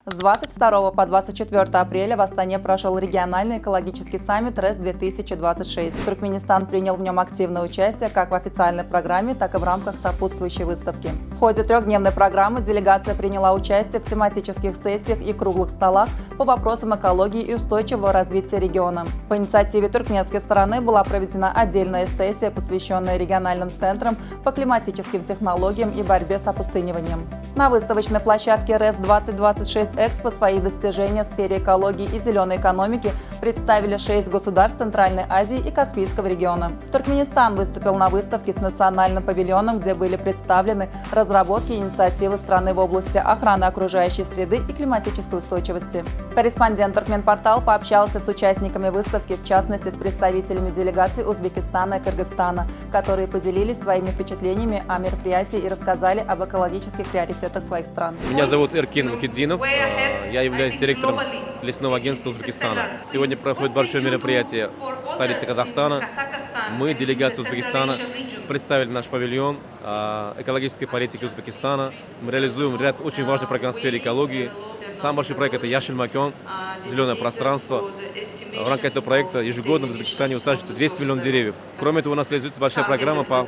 С 22 по 24 апреля в Астане прошел региональный экологический саммит РЭС-2026. Туркменистан принял в нем активное участие как в официальной программе, так и в рамках сопутствующей выставки. В ходе трехдневной программы делегация приняла участие в тематических сессиях и круглых столах по вопросам экологии и устойчивого развития региона. По инициативе туркменской стороны была проведена отдельная сессия, посвященная региональным центрам по климатическим технологиям и борьбе с опустыниванием. На выставочной площадке РЭС-2026 Экспо свои достижения в сфере экологии и зеленой экономики представили 6 государств Центральной Азии и Каспийского региона. Туркменистан выступил на выставке с национальным павильоном, где были представлены разработки и инициативы страны в области охраны окружающей среды и климатической устойчивости. Корреспондент Туркменпортал пообщался с участниками выставки, в частности с представителями делегаций Узбекистана и Кыргызстана, которые поделились своими впечатлениями о мероприятии и рассказали об экологических приоритетах своих стран. Меня зовут Эркин Вахиддинов, я являюсь директором лесного агентства Узбекистана. Сегодня проходит большое мероприятие в столице Казахстана. Мы, делегация Узбекистана, представили наш павильон экологической политики Узбекистана. Мы реализуем ряд очень важных программ в сфере экологии. Самый большой проект – это Яшель Макон, зеленое пространство. В рамках этого проекта ежегодно в Узбекистане высаживается 200 миллионов деревьев. Кроме того, у нас реализуется большая программа по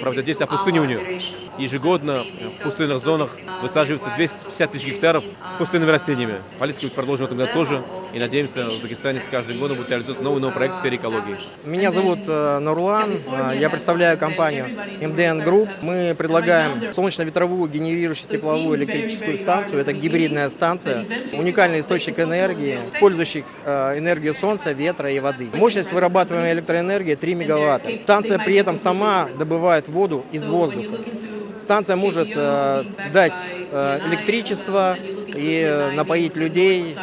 противодействию опустыниванию. Ежегодно в пустынных зонах высаживается 250 тысяч гектаров пустынными растениями. Политика будет продолжена в этом году тоже. И надеемся, в Узбекистане с каждым годом будет реализовываться новый проект в сфере экологии. Меня зовут Нурлан, я представляю компанию МДН Групп. Мы предлагаем солнечно-ветровую генерирующую тепловую электрическую станцию. Это гибридная станция, уникальный источник энергии, использующий энергию солнца, ветра и воды. Мощность вырабатываемой электроэнергии 3 мегаватта. Станция при этом сама добывает воду из воздуха. Станция может дать электричество и напоить людей,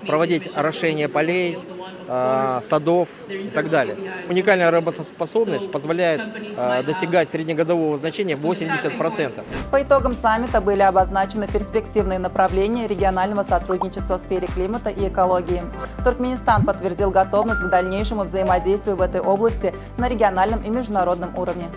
проводить орошение полей, садов и так далее. Уникальная работоспособность позволяет достигать среднегодового значения 80%. По итогам саммита были обозначены перспективные направления регионального сотрудничества в сфере климата и экологии. Туркменистан подтвердил готовность к дальнейшему взаимодействию в этой области на региональном и международном уровне.